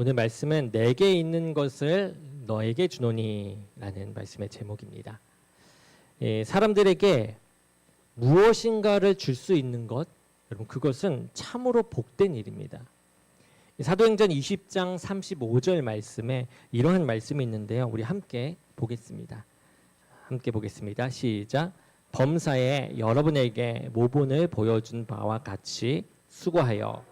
오늘 말씀은 내게 있는 것을 너에게 주노니 라는 말씀의 제목입니다. 사람들에게 무엇인가를 줄 수 있는 것, 여러분 그것은 참으로 복된 일입니다. 사도행전 20장 35절 말씀에 이러한 말씀이 있는데요. 우리 함께 보겠습니다. 시작. 범사에 여러분에게 모본을 보여준 바와 같이 수고하여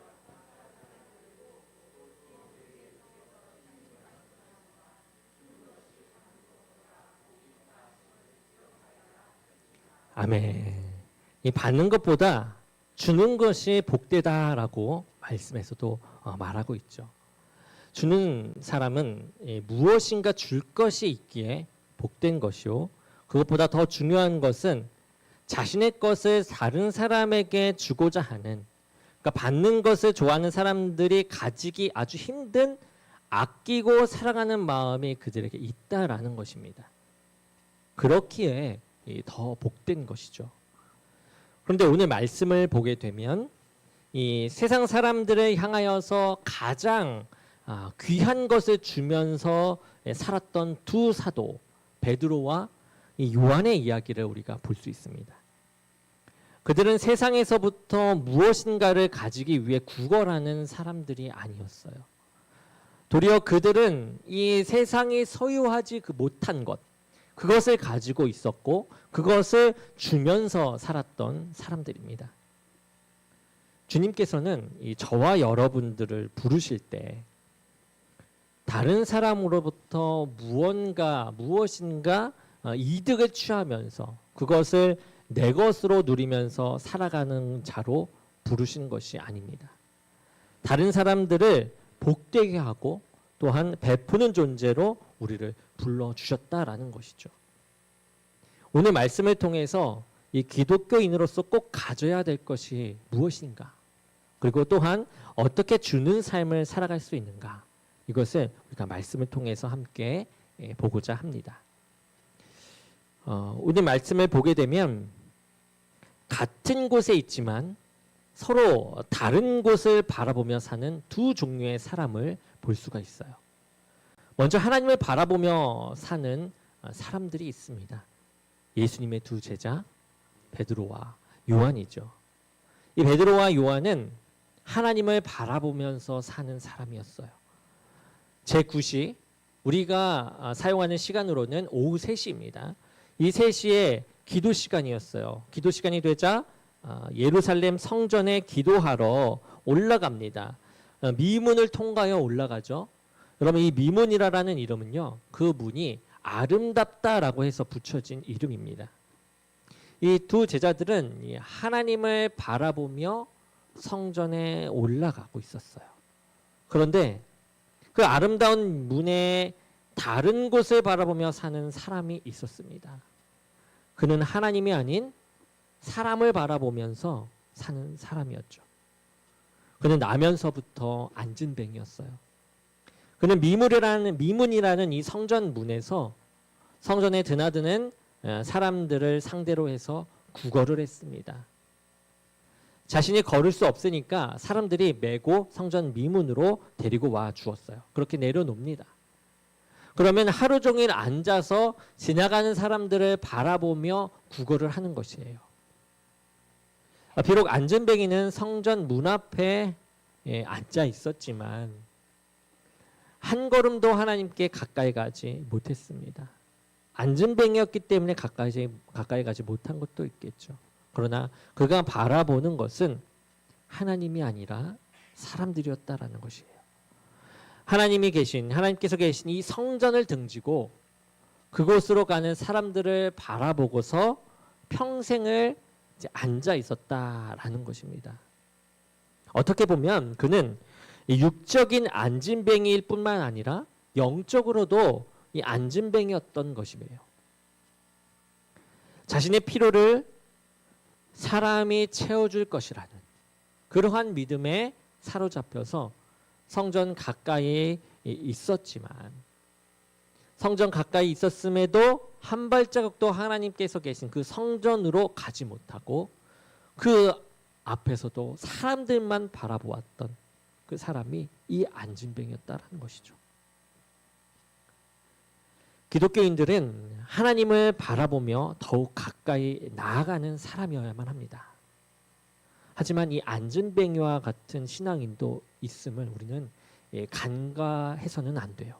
아멘. 이 받는 것보다 주는 것이 복되다라고 말씀에서도 말하고 있죠. 주는 사람은 무엇인가 줄 것이 있기에 복된 것이요. 그것보다 더 중요한 것은 자신의 것을 다른 사람에게 주고자 하는, 그러니까 받는 것을 좋아하는 사람들이 가지기 아주 힘든 아끼고 사랑하는 마음이 그들에게 있다라는 것입니다. 그렇기에 더 복된 것이죠. 그런데 오늘 말씀을 보게 되면 이 세상 사람들을 향하여서 가장 귀한 것을 주면서 살았던 두 사도 베드로와 이 요한의 이야기를 우리가 볼 수 있습니다. 그들은 세상에서부터 무엇인가를 가지기 위해 구걸하는 사람들이 아니었어요. 도리어 그들은 이 세상이 소유하지 못한 것, 그것을 가지고 있었고 그것을 주면서 살았던 사람들입니다. 주님께서는 저와 여러분들을 부르실 때 다른 사람으로부터 무엇인가 이득을 취하면서 그것을 내 것으로 누리면서 살아가는 자로 부르신 것이 아닙니다. 다른 사람들을 복되게 하고 또한 베푸는 존재로 우리를 불러주셨다라는 것이죠. 오늘 말씀을 통해서 이 기독교인으로서 꼭 가져야 될 것이 무엇인가, 그리고 또한 어떻게 주는 삶을 살아갈 수 있는가, 이것을 우리가 말씀을 통해서 함께 보고자 합니다. 오늘 말씀을 보게 되면 같은 곳에 있지만 서로 다른 곳을 바라보며 사는 두 종류의 사람을 볼 수가 있어요. 먼저 하나님을 바라보며 사는 사람들이 있습니다. 예수님의 두 제자 베드로와 요한이죠. 이 베드로와 요한은 하나님을 바라보면서 사는 사람이었어요. 제9시 우리가 사용하는 시간으로는 오후 3시입니다. 이 3시에 기도 시간이었어요. 기도 시간이 되자 예루살렘 성전에 기도하러 올라갑니다. 미문을 통과하여 올라가죠. 여러분, 이 미문이라는 이름은요, 그 문이 아름답다라고 해서 붙여진 이름입니다. 이 두 제자들은 하나님을 바라보며 성전에 올라가고 있었어요. 그런데 그 아름다운 문의 다른 곳을 바라보며 사는 사람이 있었습니다. 그는 하나님이 아닌 사람을 바라보면서 사는 사람이었죠. 그는 나면서부터 앉은뱅이였어요. 그는 미문이라는 이 성전 문에서 성전에 드나드는 사람들을 상대로 해서 구걸을 했습니다. 자신이 걸을 수 없으니까 사람들이 메고 성전 미문으로 데리고 와 주었어요. 그렇게 내려놓습니다. 그러면 하루 종일 앉아서 지나가는 사람들을 바라보며 구걸을 하는 것이에요. 비록 앉은뱅이는 성전 문 앞에 앉아 있었지만 한 걸음도 하나님께 가까이 가지 못했습니다. 앉은뱅이였기 때문에 가까이 가지 못한 것도 있겠죠. 그러나 그가 바라보는 것은 하나님이 아니라 사람들이었다라는 것이에요. 하나님께서 계신 이 성전을 등지고 그곳으로 가는 사람들을 바라보고서 평생을 앉아 있었다라는 것입니다. 어떻게 보면 그는 육적인 앉은뱅이일 뿐만 아니라 영적으로도 이 앉은뱅이였던 것이에요. 자신의 필요를 사람이 채워줄 것이라는 그러한 믿음에 사로잡혀서 성전 가까이에 있었지만, 성전 가까이 있었음에도 한 발자국도 하나님께서 계신 그 성전으로 가지 못하고 그 앞에서도 사람들만 바라보았던 그 사람이 이 안진뱅이였다라는 것이죠. 기독교인들은 하나님을 바라보며 더욱 가까이 나아가는 사람이어야만 합니다. 하지만 이 안진뱅이와 같은 신앙인도 있음을 우리는 간과해서는 안 돼요.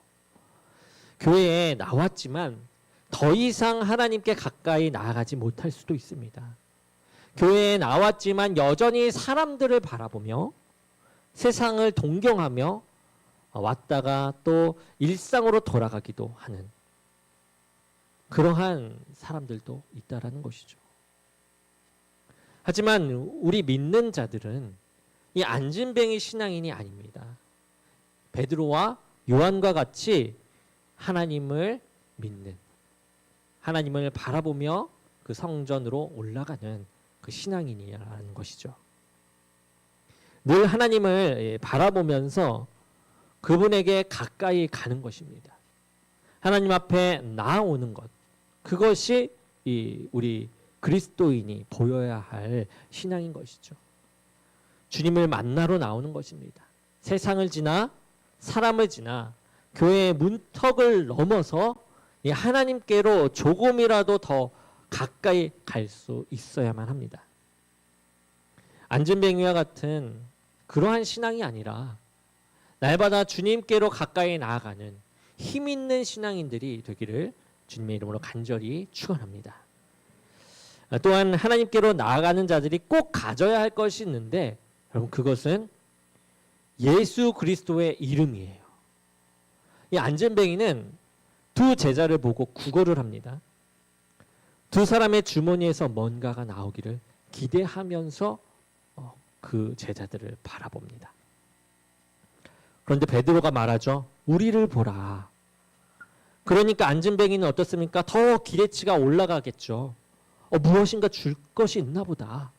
교회에 나왔지만 더 이상 하나님께 가까이 나아가지 못할 수도 있습니다. 교회에 나왔지만 여전히 사람들을 바라보며 세상을 동경하며 왔다가 또 일상으로 돌아가기도 하는 그러한 사람들도 있다라는 것이죠. 하지만 우리 믿는 자들은 이 안진뱅이 신앙인이 아닙니다. 베드로와 요한과 같이 하나님을 믿는, 하나님을 바라보며 그 성전으로 올라가는 그 신앙인이라는 것이죠. 늘 하나님을 바라보면서 그분에게 가까이 가는 것입니다. 하나님 앞에 나아오는 것, 그것이 우리 그리스도인이 보여야 할 신앙인 것이죠. 주님을 만나러 나오는 것입니다. 세상을 지나 사람을 지나 교회의 문턱을 넘어서 하나님께로 조금이라도 더 가까이 갈 수 있어야만 합니다. 안진뱅이와 같은 그러한 신앙이 아니라 날마다 주님께로 가까이 나아가는 힘 있는 신앙인들이 되기를 주님의 이름으로 간절히 축원합니다. 또한 하나님께로 나아가는 자들이 꼭 가져야 할 것이 있는데 여러분 그것은 예수 그리스도의 이름이에요. 이 안진뱅이는 두 제자를 보고 구걸을 합니다. 두 사람의 주머니에서 뭔가가 나오기를 기대하면서 그 제자들을 바라봅니다. 그런데 베드로가 말하죠. 우리를 보라. 그러니까 안진뱅이는 어떻습니까? 더 기대치가 올라가겠죠. 무엇인가 줄 것이 있나 보다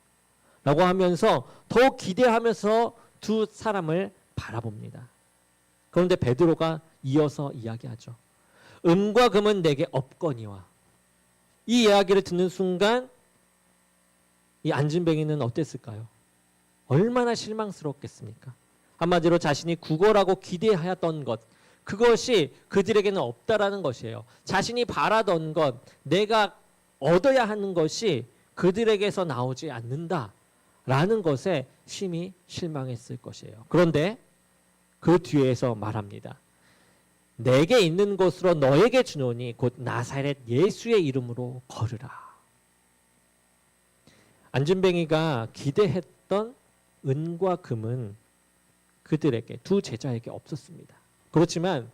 라고 하면서 더 기대하면서 두 사람을 바라봅니다. 그런데 베드로가 이어서 이야기하죠. 은과 금은 내게 없거니와. 이 이야기를 듣는 순간 이 안진뱅이는 어땠을까요? 얼마나 실망스럽겠습니까? 한마디로 자신이 구걸하고 기대하였던 것, 그것이 그들에게는 없다라는 것이에요. 자신이 바라던 것, 내가 얻어야 하는 것이 그들에게서 나오지 않는다라는 것에 심히 실망했을 것이에요. 그런데 그 뒤에서 말합니다. 내게 있는 것으로 너에게 주노니 곧 나사렛 예수의 이름으로 걸으라. 안진뱅이가 기대했던 은과 금은 그들에게, 두 제자에게 없었습니다. 그렇지만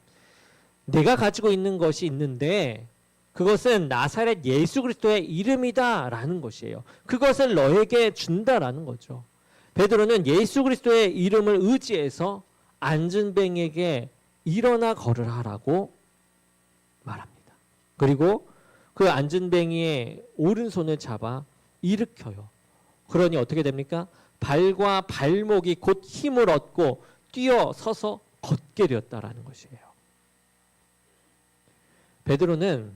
내가 가지고 있는 것이 있는데 그것은 나사렛 예수 그리스도의 이름이다라는 것이에요. 그것을 너에게 준다라는 거죠. 베드로는 예수 그리스도의 이름을 의지해서 안진뱅이에게 일어나 걸으라라고 말합니다. 그리고 그 안진뱅이의 오른손을 잡아 일으켜요. 그러니 어떻게 됩니까? 발과 발목이 곧 힘을 얻고 뛰어서서 걷게 되었다라는 것이에요. 베드로는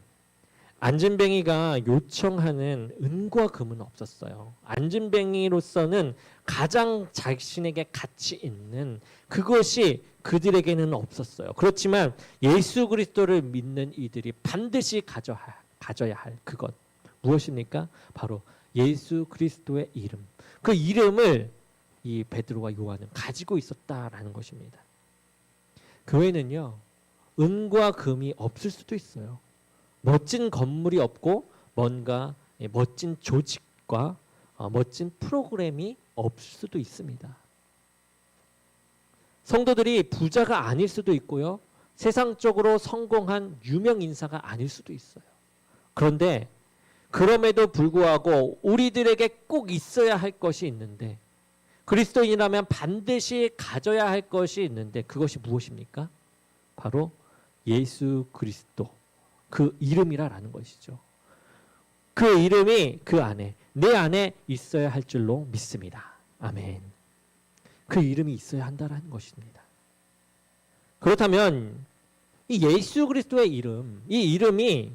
안진뱅이가 요청하는 은과 금은 없었어요. 안진뱅이로서는 가장 자신에게 가치 있는 그것이 그들에게는 없었어요. 그렇지만 예수 그리스도를 믿는 이들이 반드시 가져야 할 그것 무엇입니까? 바로 예수 그리스도의 이름. 그 이름을 이 베드로와 요한은 가지고 있었다라는 것입니다. 교회는요, 은과 금이 없을 수도 있어요. 멋진 건물이 없고 뭔가 멋진 조직과 멋진 프로그램이 없을 수도 있습니다. 성도들이 부자가 아닐 수도 있고요. 세상적으로 성공한 유명 인사가 아닐 수도 있어요. 그런데 그럼에도 불구하고 우리들에게 꼭 있어야 할 것이 있는데 그리스도인이라면 반드시 가져야 할 것이 있는데 그것이 무엇입니까? 바로 예수 그리스도. 그 이름이라는 것이죠. 그 이름이 그 안에, 내 안에 있어야 할 줄로 믿습니다. 아멘. 그 이름이 있어야 한다는 것입니다. 그렇다면 이 예수 그리스도의 이름, 이 이름이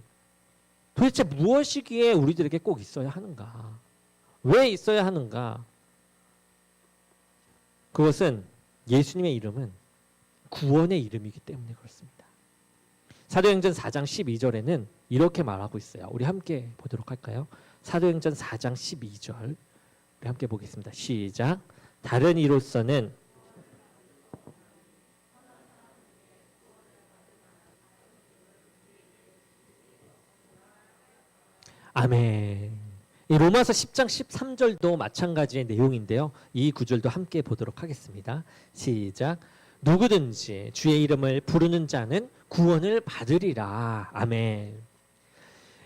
도대체 무엇이기에 우리들에게 꼭 있어야 하는가? 왜 있어야 하는가? 그것은 예수님의 이름은 구원의 이름이기 때문에 그렇습니다. 사도행전 4장 12절에는 이렇게 말하고 있어요. 우리 함께 보도록 할까요? 사도행전 4장 12절 우리 함께 보겠습니다. 시작. 다른 이로서는 아멘. 이 로마서 10장 13절도 마찬가지의 내용인데요. 이 구절도 함께 보도록 하겠습니다. 시작. 누구든지 주의 이름을 부르는 자는 구원을 받으리라. 아멘.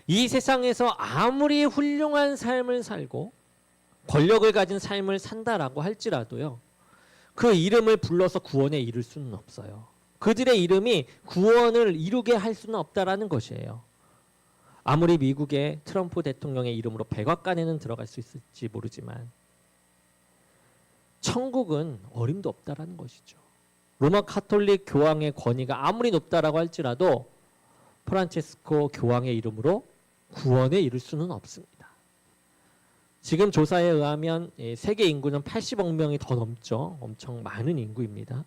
이 세상에서 아무리 훌륭한 삶을 살고 권력을 가진 삶을 산다라고 할지라도요, 그 이름을 불러서 구원에 이를 수는 없어요. 그들의 이름이 구원을 이루게 할 수는 없다라는 것이에요. 아무리 미국의 트럼프 대통령의 이름으로 백악관에는 들어갈 수 있을지 모르지만 천국은 어림도 없다라는 것이죠. 로마 카톨릭 교황의 권위가 아무리 높다라고 할지라도 프란체스코 교황의 이름으로 구원에 이를 수는 없습니다. 지금 조사에 의하면 세계 인구는 80억 명이 더 넘죠. 엄청 많은 인구입니다.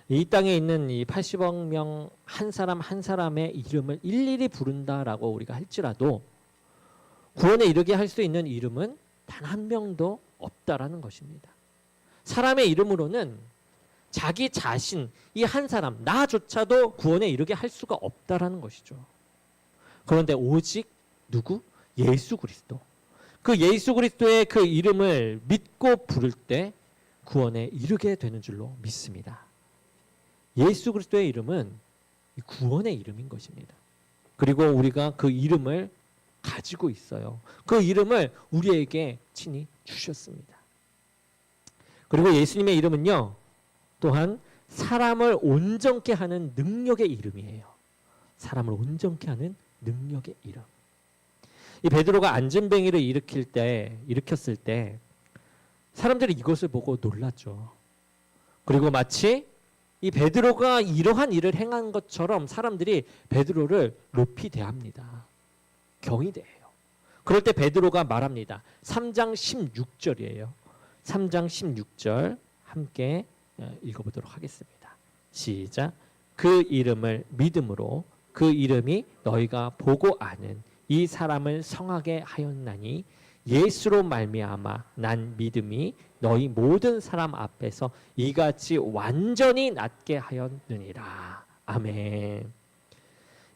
이 땅에 있는 이 80억 명 한 사람 한 사람의 이름을 일일이 부른다라고 우리가 할지라도 구원에 이르게 할 수 있는 이름은 단 한 명도 없다라는 것입니다. 사람의 이름으로는 자기 자신, 이 한 사람, 나조차도 구원에 이르게 할 수가 없다라는 것이죠. 그런데 오직 누구? 예수 그리스도. 그 예수 그리스도의 그 이름을 믿고 부를 때 구원에 이르게 되는 줄로 믿습니다. 예수 그리스도의 이름은 구원의 이름인 것입니다. 그리고 우리가 그 이름을 가지고 있어요. 그 이름을 우리에게 친히 주셨습니다. 그리고 예수님의 이름은요, 또한 사람을 온전케 하는 능력의 이름이에요. 사람을 온전케 하는 능력의 이름. 이 베드로가 안전뱅이를 일으켰을 때 사람들이 이것을 보고 놀랐죠. 그리고 마치 이 베드로가 이러한 일을 행한 것처럼 사람들이 베드로를 높이 대합니다. 경이대해요. 그럴 때 베드로가 말합니다. 3장 16절이에요. 3장 16절 함께 읽어보도록 하겠습니다. 시작. 그 이름을 믿음으로 그 이름이 너희가 보고 아는 이 사람을 성하게 하였나니 예수로 말미암아 난 믿음이 너희 모든 사람 앞에서 이같이 완전히 낫게 하였느니라. 아멘.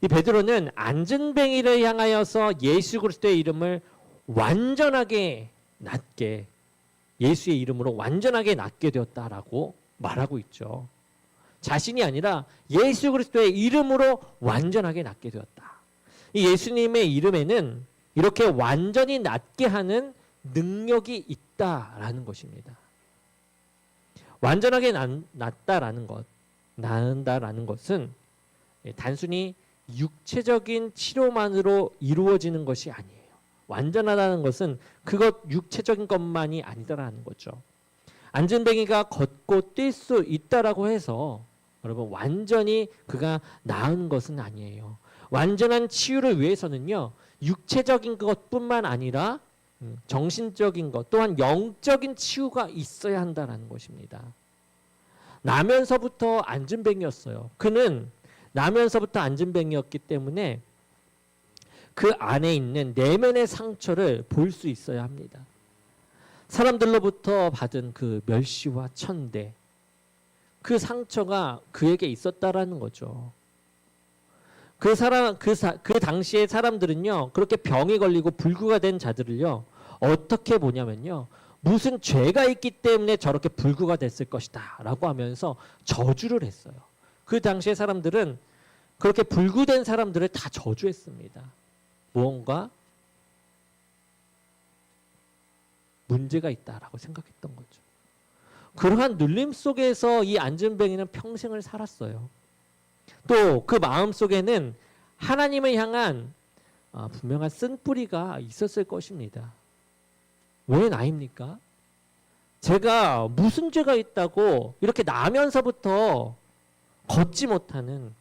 이 베드로는 안전뱅이를 향하여서 예수 그리스도의 이름을 완전하게 낫게, 예수의 이름으로 완전하게 낫게 되었다라고 말하고 있죠. 자신이 아니라 예수 그리스도의 이름으로 완전하게 낫게 되었다. 이 예수님의 이름에는 이렇게 완전히 낫게 하는 능력이 있다라는 것입니다. 완전하게 낫다라는 것, 나은다라는 것은 단순히 육체적인 치료만으로 이루어지는 것이 아니에요. 완전하다는 것은 그것 육체적인 것만이 아니다라는 거죠. 안전뱅이가 걷고 뛸 수 있다라고 해서 여러분 완전히 그가 나은 것은 아니에요. 완전한 치유를 위해서는요, 육체적인 것뿐만 아니라 정신적인 것 또한 영적인 치유가 있어야 한다는 것입니다. 나면서부터 안전뱅이였어요. 그는 나면서부터 안전뱅이였기 때문에 그 안에 있는 내면의 상처를 볼 수 있어야 합니다. 사람들로부터 받은 그 멸시와 천대, 그 상처가 그에게 있었다라는 거죠. 그 당시의 사람들은요, 그렇게 병에 걸리고 불구가 된 자들을요, 어떻게 보냐면요, 무슨 죄가 있기 때문에 저렇게 불구가 됐을 것이다 라고 하면서 저주를 했어요. 그 당시의 사람들은 그렇게 불구된 사람들을 다 저주했습니다. 무언가 문제가 있다라고 생각했던 거죠. 그러한 눌림 속에서 이 안전뱅이는 평생을 살았어요. 또 그 마음 속에는 하나님을 향한 분명한 쓴뿌리가 있었을 것입니다. 왜 나입니까? 제가 무슨 죄가 있다고 이렇게 나면서부터 걷지 못하는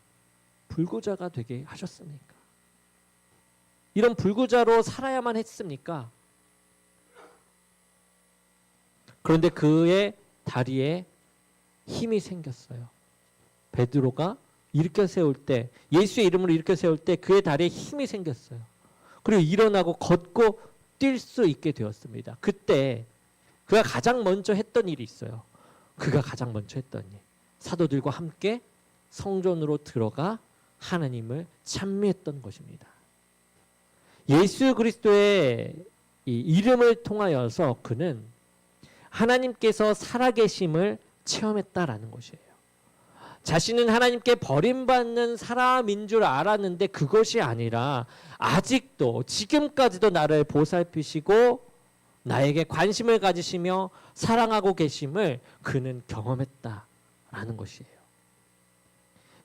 불구자가 되게 하셨습니까? 이런 불구자로 살아야만 했습니까? 그런데 그의 다리에 힘이 생겼어요. 베드로가 일으켜 세울 때, 예수의 이름으로 일으켜 세울 때 그의 다리에 힘이 생겼어요. 그리고 일어나고 걷고 뛸 수 있게 되었습니다. 그때 그가 가장 먼저 했던 일이 있어요. 그가 가장 먼저 했던 일. 사도들과 함께 성전으로 들어가 하나님을 찬미했던 것입니다. 예수 그리스도의 이 이름을 통하여서 그는 하나님께서 살아계심을 체험했다라는 것이에요. 자신은 하나님께 버림받는 사람인 줄 알았는데 그것이 아니라 아직도 지금까지도 나를 보살피시고 나에게 관심을 가지시며 사랑하고 계심을 그는 경험했다라는 것이에요.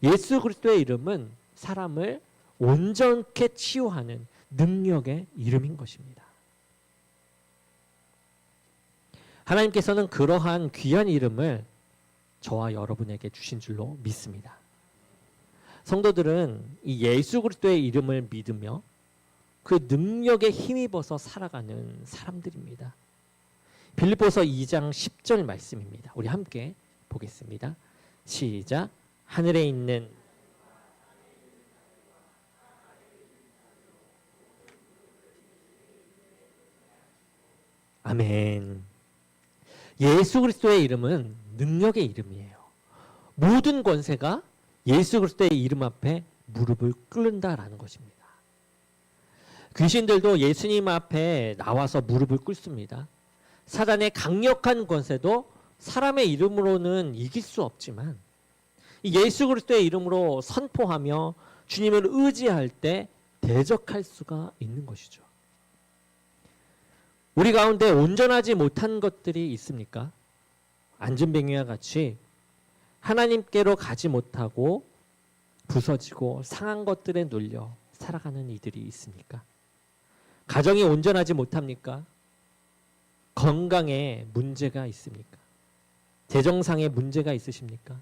예수 그리스도의 이름은 사람을 온전케 치유하는 능력의 이름인 것입니다. 하나님께서는 그러한 귀한 이름을 저와 여러분에게 주신 줄로 믿습니다. 성도들은 이 예수 그리스도의 이름을 믿으며 그 능력에 힘입어서 살아가는 사람들입니다. 빌립보서 2장 10절 말씀입니다. 우리 함께 보겠습니다. 시작. 하늘에 있는 아멘. 예수 그리스도의 이름은 능력의 이름이에요. 모든 권세가 예수 그리스도의 이름 앞에 무릎을 꿇는다라는 것입니다. 귀신들도 예수님 앞에 나와서 무릎을 꿇습니다. 사단의 강력한 권세도 사람의 이름으로는 이길 수 없지만 예수 그리스도의 이름으로 선포하며 주님을 의지할 때 대적할 수가 있는 것이죠. 우리 가운데 온전하지 못한 것들이 있습니까? 안전뱅이와 같이 하나님께로 가지 못하고 부서지고 상한 것들에 눌려 살아가는 이들이 있습니까? 가정이 온전하지 못합니까? 건강에 문제가 있습니까? 재정상에 문제가 있으십니까?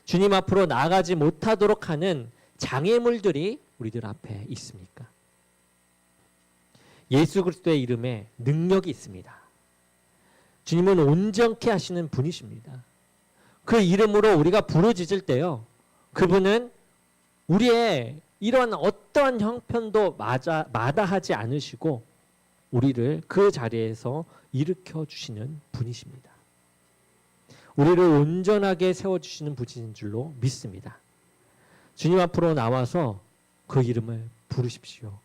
주님 앞으로 나아가지 못하도록 하는 장애물들이 우리들 앞에 있습니까? 예수 그리스도의 이름에 능력이 있습니다. 주님은 온전케 하시는 분이십니다. 그 이름으로 우리가 부르짖을 때요, 그분은 우리의 이러한 어떠한 형편도 마다하지 않으시고 우리를 그 자리에서 일으켜 주시는 분이십니다. 우리를 온전하게 세워주시는 분인 줄로 믿습니다. 주님 앞으로 나와서 그 이름을 부르십시오.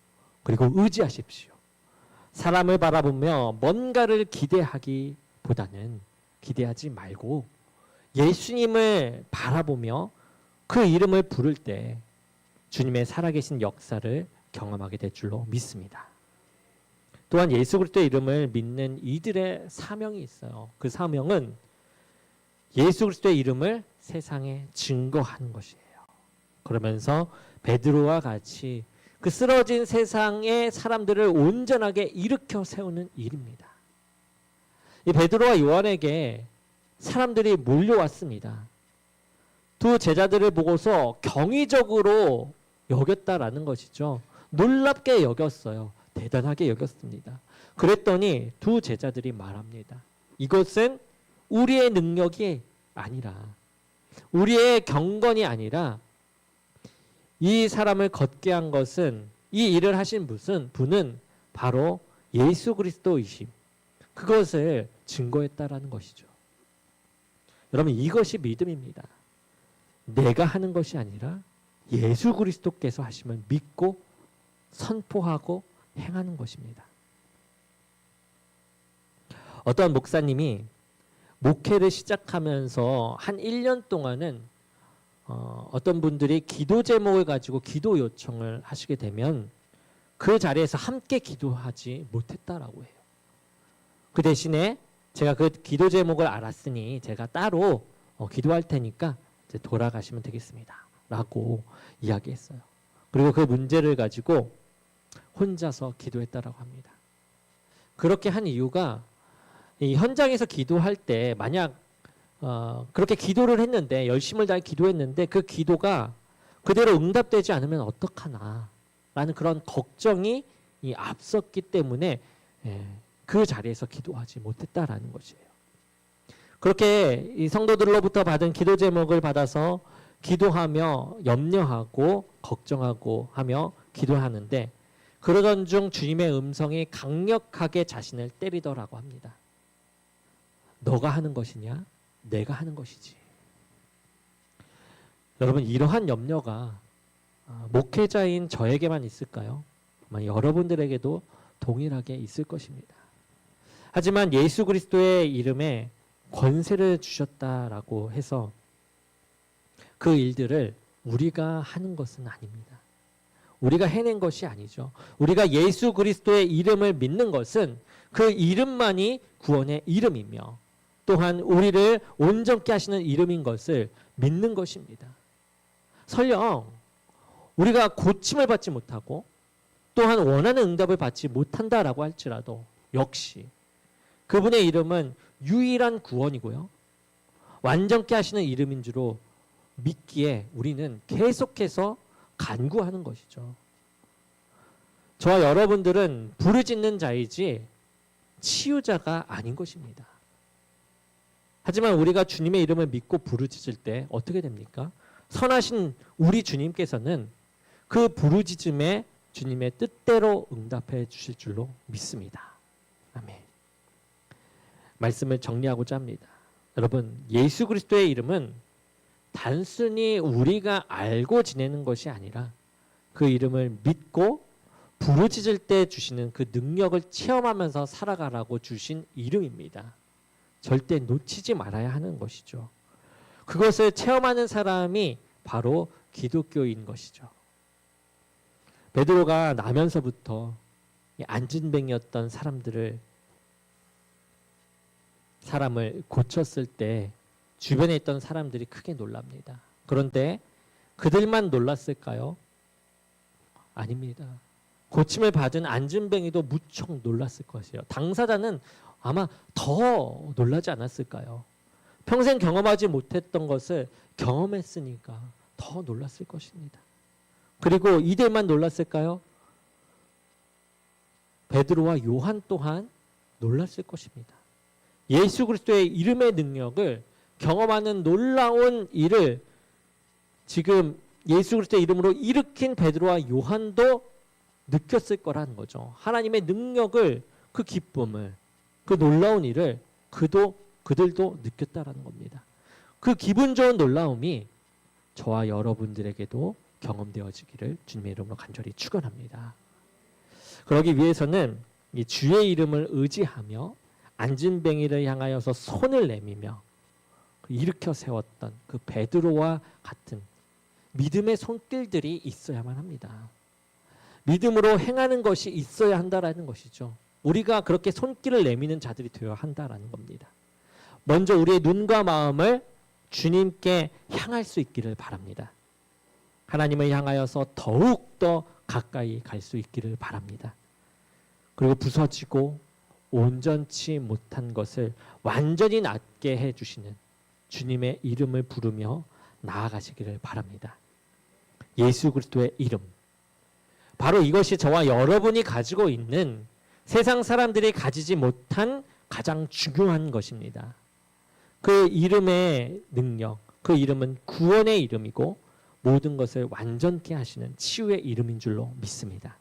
그리고 의지하십시오. 사람을 바라보며 뭔가를 기대하기보다는 기대하지 말고 예수님을 바라보며 그 이름을 부를 때 주님의 살아계신 역사를 경험하게 될 줄로 믿습니다. 또한 예수 그리스도의 이름을 믿는 이들의 사명이 있어요. 그 사명은 예수 그리스도의 이름을 세상에 증거하는 것이에요. 그러면서 베드로와 같이 그 쓰러진 세상의 사람들을 온전하게 일으켜 세우는 일입니다. 이 베드로와 요한에게 사람들이 몰려왔습니다. 두 제자들을 보고서 경이적으로 여겼다라는 것이죠. 놀랍게 여겼어요. 대단하게 여겼습니다. 그랬더니 두 제자들이 말합니다. 이것은 우리의 능력이 아니라, 우리의 경건이 아니라 이 사람을 걷게 한 것은, 이 일을 하신 분은 바로 예수 그리스도이심, 그것을 증거했다라는 것이죠. 여러분, 이것이 믿음입니다. 내가 하는 것이 아니라 예수 그리스도께서 하심을 믿고 선포하고 행하는 것입니다. 어떤 목사님이 목회를 시작하면서 한 1년 동안은 어떤 분들이 기도 제목을 가지고 기도 요청을 하시게 되면 그 자리에서 함께 기도하지 못했다라고 해요. 그 대신에 제가 그 기도 제목을 알았으니 제가 따로 기도할 테니까 이제 돌아가시면 되겠습니다 라고 이야기했어요. 그리고 그 문제를 가지고 혼자서 기도했다라고 합니다. 그렇게 한 이유가 이 현장에서 기도할 때 만약 그렇게 기도를 했는데, 열심을 다해 기도했는데 그 기도가 그대로 응답되지 않으면 어떡하나 라는 그런 걱정이 앞섰기 때문에 그 자리에서 기도하지 못했다라는 것이에요. 그렇게 이 성도들로부터 받은 기도 제목을 받아서 기도하며 염려하고 걱정하고 하며 기도하는데 그러던 중 주님의 음성이 강력하게 자신을 때리더라고 합니다. 너가 하는 것이냐? 내가 하는 것이지. 여러분, 이러한 염려가 목회자인 저에게만 있을까요? 아마 여러분들에게도 동일하게 있을 것입니다. 하지만 예수 그리스도의 이름에 권세를 주셨다라고 해서 그 일들을 우리가 하는 것은 아닙니다. 우리가 해낸 것이 아니죠. 우리가 예수 그리스도의 이름을 믿는 것은 그 이름만이 구원의 이름이며 또한 우리를 온전케 하시는 이름인 것을 믿는 것입니다. 설령 우리가 고침을 받지 못하고 또한 원하는 응답을 받지 못한다라고 할지라도 역시 그분의 이름은 유일한 구원이고요. 완전케 하시는 이름인 줄로 믿기에 우리는 계속해서 간구하는 것이죠. 저와 여러분들은 부르짖는 자이지 치유자가 아닌 것입니다. 하지만 우리가 주님의 이름을 믿고 부르짖을 때 어떻게 됩니까? 선하신 우리 주님께서는 그 부르짖음에 주님의 뜻대로 응답해 주실 줄로 믿습니다. 아멘. 말씀을 정리하고자 합니다. 여러분, 예수 그리스도의 이름은 단순히 우리가 알고 지내는 것이 아니라 그 이름을 믿고 부르짖을 때 주시는 그 능력을 체험하면서 살아가라고 주신 이름입니다. 절대 놓치지 말아야 하는 것이죠. 그것을 체험하는 사람이 바로 기독교인 것이죠. 베드로가 나면서부터 안진뱅이였던 사람을 고쳤을 때 주변에 있던 사람들이 크게 놀랍니다. 그런데 그들만 놀랐을까요? 아닙니다. 고침을 받은 안진뱅이도 무척 놀랐을 것이에요. 당사자는 아마 더 놀라지 않았을까요? 평생 경험하지 못했던 것을 경험했으니까 더 놀랐을 것입니다. 그리고 이들만 놀랐을까요? 베드로와 요한 또한 놀랐을 것입니다. 예수 그리스도의 이름의 능력을 경험하는 놀라운 일을 지금 예수 그리스도의 이름으로 일으킨 베드로와 요한도 느꼈을 거라는 거죠. 하나님의 능력을, 그 기쁨을, 그 놀라운 일을 그들도 느꼈다라는 겁니다. 그 기분 좋은 놀라움이 저와 여러분들에게도 경험되어지기를 주님의 이름으로 간절히 축원합니다. 그러기 위해서는 이 주의 이름을 의지하며 안진뱅이를 향하여서 손을 내밀며 일으켜 세웠던 그 베드로와 같은 믿음의 손길들이 있어야만 합니다. 믿음으로 행하는 것이 있어야 한다라는 것이죠. 우리가 그렇게 손길을 내미는 자들이 되어야 한다라는 겁니다. 먼저 우리의 눈과 마음을 주님께 향할 수 있기를 바랍니다. 하나님을 향하여서 더욱더 가까이 갈 수 있기를 바랍니다. 그리고 부서지고 온전치 못한 것을 완전히 낫게 해주시는 주님의 이름을 부르며 나아가시기를 바랍니다. 예수 그리스도의 이름, 바로 이것이 저와 여러분이 가지고 있는 세상 사람들이 가지지 못한 가장 중요한 것입니다. 그 이름의 능력, 그 이름은 구원의 이름이고 모든 것을 완전케 하시는 치유의 이름인 줄로 믿습니다.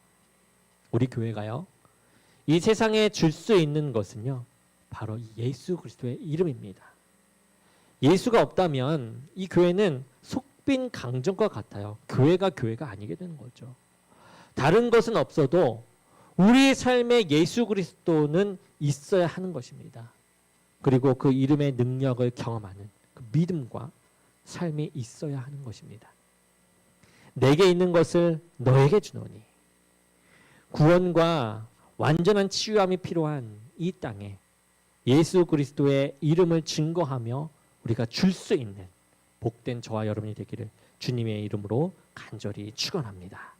우리 교회가요, 이 세상에 줄 수 있는 것은요, 바로 예수 그리스도의 이름입니다. 예수가 없다면 이 교회는 속빈 강정과 같아요. 교회가 아니게 되는 거죠. 다른 것은 없어도 우리 삶에 예수 그리스도는 있어야 하는 것입니다. 그리고 그 이름의 능력을 경험하는 그 믿음과 삶이 있어야 하는 것입니다. 내게 있는 것을 너에게 주노니, 구원과 완전한 치유함이 필요한 이 땅에 예수 그리스도의 이름을 증거하며 우리가 줄 수 있는 복된 저와 여러분이 되기를 주님의 이름으로 간절히 축원합니다.